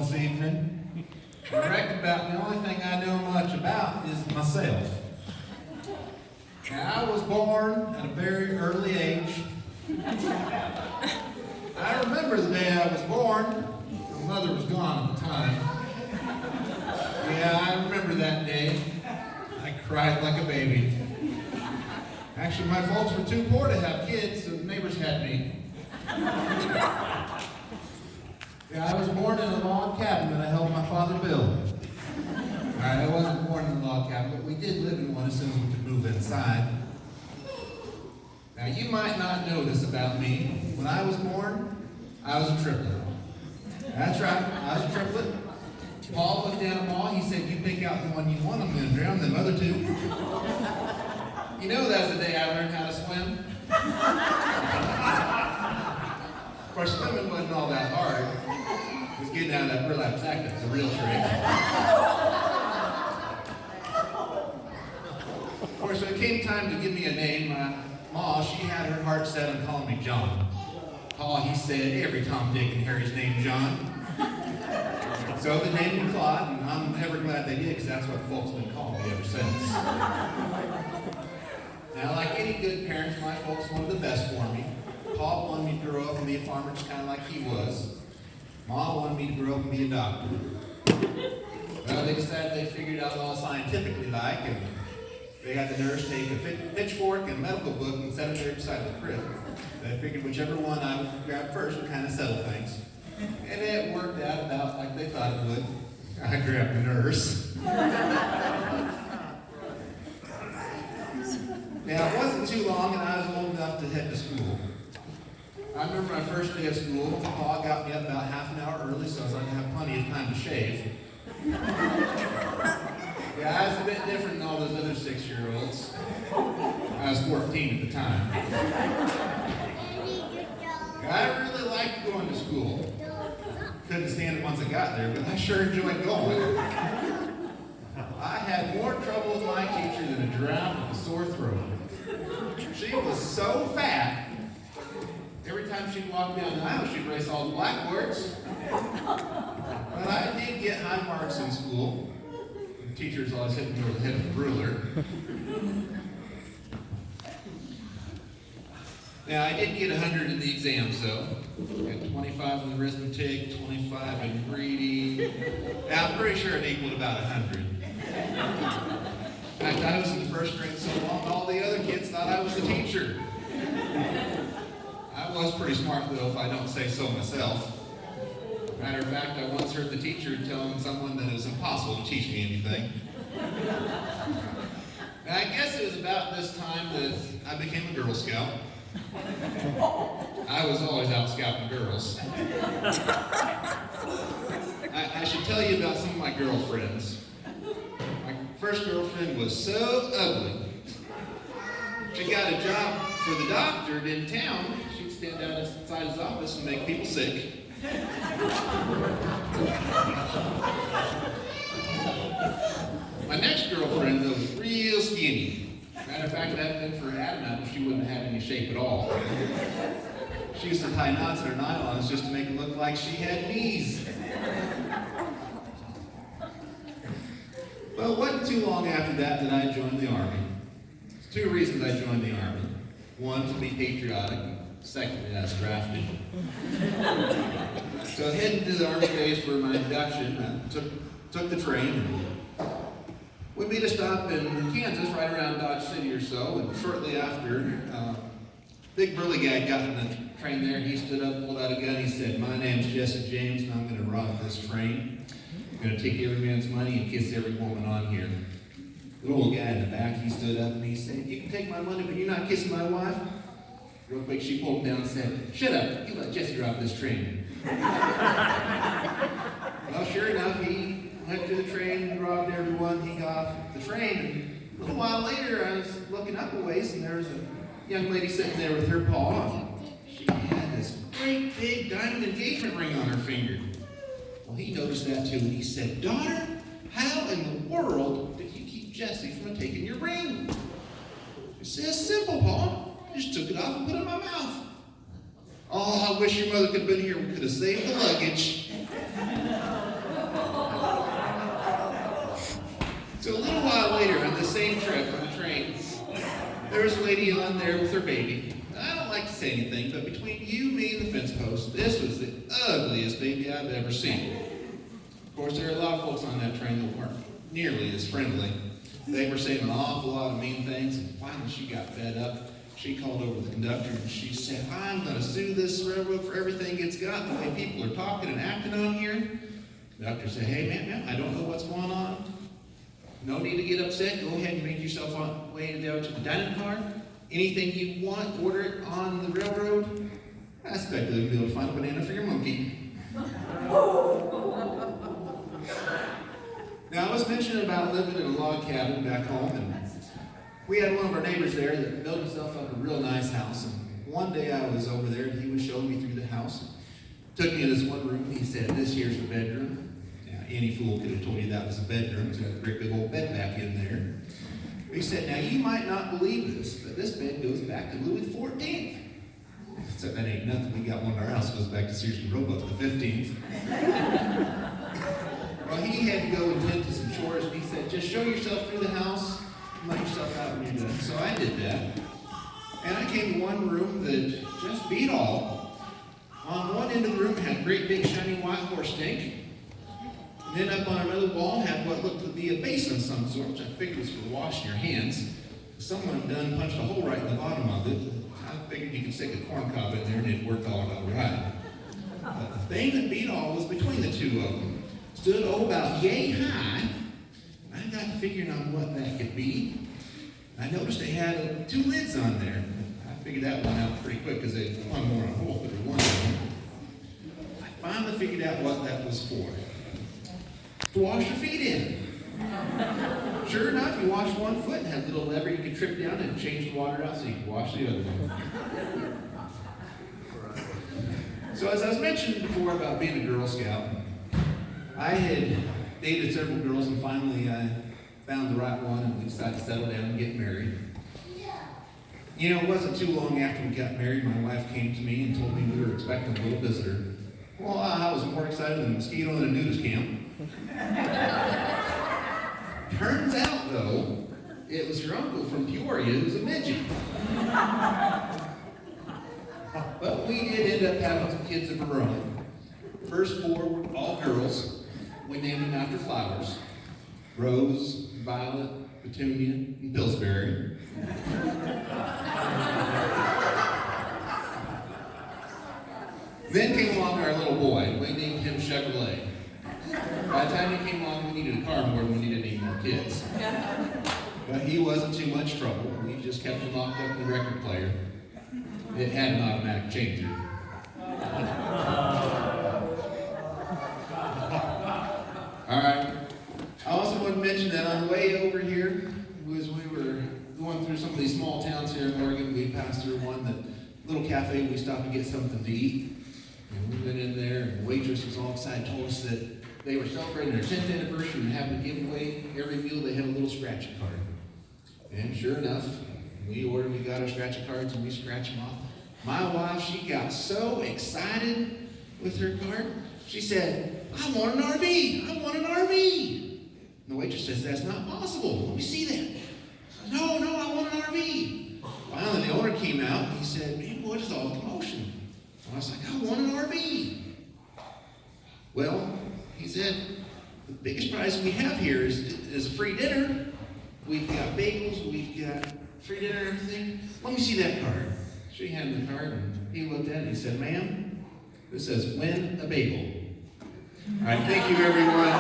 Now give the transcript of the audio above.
this evening. Correct about the only thing I know much about is myself. Now, I was born at a very early age. I remember the day I was born. My mother was gone at the time. Yeah, I remember that day. I cried like a baby. Actually, my folks were too poor to have kids, so the neighbors had me. Yeah, I was born in a log cabin that I helped my father build. Alright, I wasn't born in a log cabin, but we did live in one as soon as we could move inside. Now, you might not know this about me. When I was born, I was a triplet. That's right, I was a triplet. Paul looked down at Ma, he said, "You pick out the one you want, I'm going to drown them other two." You know, that's the day I learned how to swim. Of course, swimming wasn't all that hard. It was getting out of that burlap sack that was a real trick. Of course, when it came time to give me a name, my Ma, she had her heart set on calling me John. Paul, he said, "Every Tom, Dick, and Harry's named John." So they named me Clod, and I'm ever glad they did, because that's what folks have been calling me ever since. Now, like any good parents, my folks wanted the best for me. Paul wanted me to grow up and be a farmer just kind of like he was. Ma wanted me to grow up and be a doctor. Well, they decided they figured out all scientifically like, and they had the nurse take a pitchfork and a medical book and set it there beside the crib. They figured whichever one I would grab first would kind of settle things. And it worked out about like they thought it would. I grabbed the nurse. Now, it wasn't too long and I was old enough to head to school. I remember my first day of school, Pa got me up about half an hour early so I was going to have plenty of time to shave. Yeah, I was a bit different than all those other 6-year-olds. I was 14 at the time. I really liked going to school. Couldn't stand it once I got there, but I sure enjoyed going. I had more trouble with my teacher than a giraffe with a sore throat. She was so fat, every time she'd walk down the aisle, she'd erase all the blackboards. But I did get high marks in school. The teachers always hit me over the head with a ruler. Now, I did get 100 in the exams, though. I got 25 in arithmetic, 25 in reading. Now, I'm pretty sure it equaled about 100. In fact, I was in the first grade so long, all the other kids thought I was the teacher. I was pretty smart, though, if I don't say so myself. Matter of fact, I once heard the teacher telling someone that it was impossible to teach me anything. Now, I guess it was about this time that I became a Girl Scout. I was always out scouting girls. I should tell you about some of my girlfriends. My first girlfriend was so ugly. She got a job for the doctor in town. She'd stand outside his office and make people sick. My next girlfriend, though, was real skinny. Matter of fact, if it hadn't been for Adam, she wouldn't have had any shape at all. She used to tie knots in her nylons just to make it look like she had knees. Well, it wasn't too long after that I joined the Army. There's 2 reasons I joined the Army. One, to be patriotic. Secondly, I was drafted. So heading to the Army base for my induction, I took the train. We made a stop in Kansas, right around Dodge City or so, and shortly after, big burly guy got in the train there. He stood up, pulled out a gun, he said, "My name's Jesse James, and I'm going to rob this train. I'm going to take every man's money and kiss every woman on here." The old guy in the back, he stood up and he said, "You can take my money, but you're not kissing my wife?" Real quick, she pulled him down and said, "Shut up, you let Jesse rob this train." Well, sure enough, he went to the train and robbed everyone. He got off the train, and a little while later, I was looking up a ways, and there was a young lady sitting there with her paw. She had this great big diamond engagement ring on her finger. Well, he noticed that too, and he said, "Daughter, how in the world did you keep Jesse from taking your ring?" She says, "Simple, Pa. I just took it off and put it in my mouth." "Oh, I wish your mother could have been here. We could have saved the luggage." was a lady on there with her baby. I don't like to say anything, but between you, me, and the fence post, this was the ugliest baby I've ever seen. Of course, there are a lot of folks on that train that weren't nearly as friendly. They were saying an awful lot of mean things, and finally she got fed up. She called over the conductor and she said, I'm going to sue this railroad for everything it's got, the way people are talking and acting on here. The conductor said, hey, ma'am, I don't know what's going on. No need to get upset. Go ahead and make yourself on way down to the dining car. Anything you want, order it on the railroad. I expect they'll be able to find a banana for your monkey. Now, I was mentioning about living in a log cabin back home, and we had one of our neighbors there that built himself up a real nice house. And one day I was over there, and he was showing me through the house. Took me in this one room. He said, this here's the bedroom. Any fool could have told you that was a bedroom. It's got a great big old bed back in there. He said, now you might not believe this, but this bed goes back to Louis XIV. Except that ain't nothing. We got one in our house that goes back to Sears and Roebuck the 15th. Well, he had to go and tend to some chores, and he said, just show yourself through the house and let yourself out when you're done. So I did that. And I came to one room that just beat all. On one end of the room had a great big shiny white horse tank. Then up on another wall had what looked to be a basin of some sort, which I figured was for washing your hands. Someone done punched a hole right in the bottom of it. I figured you could stick a corn cob in there and it'd work all right. But the thing that beat all was between the two of them. Stood about yay high. I got to figuring on what that could be. I noticed they had two lids on there. I figured that one out pretty quick because they one more on a hole, but there was one of them. I finally figured out what that was for. To wash your feet in. Sure enough, you wash one foot and had a little lever you could trip down and change the water out so you could wash the other one. So as I was mentioning before about being a Girl Scout, I had dated several girls and finally I found the right one and we decided to settle down and get married. You know, it wasn't too long after we got married, my wife came to me and told me we were expecting a little visitor. Well, I was more excited than a mosquito in a nudist camp. Turns out, though, it was her uncle from Peoria who's a midget. But we did end up having some kids of our own. First four were all girls. We named them after flowers. Rose, Violet, Petunia, and Pillsbury. Then came along our little boy. We named him Chevrolet. By the time he came along, we needed a car more than we needed any more kids. But he wasn't too much trouble. We just kept him locked up in the record player. It had an automatic changer. All right. I also want to mention that on the way over here, as we were going through some of these small towns here in Oregon, we passed through one little cafe. We stopped to get something to eat. And we went in there, and the waitress was all excited, told us that they were celebrating their 10th anniversary and having to give away every meal. They had a little scratching card. And sure enough, we got our scratching cards and we scratched them off. My wife, she got so excited with her card. She said, I want an RV. I want an RV. And the waitress says, that's not possible. Let me see that. No, I want an RV. Finally, the owner came out and he said, man, what is all the commotion? And I was like, I want an RV. Well, he said, the biggest prize we have here is a free dinner. We've got bagels, we've got free dinner and everything. Let me see that card. She handed the card and he looked at it and he said, ma'am, this says win a bagel. All right, thank you everyone.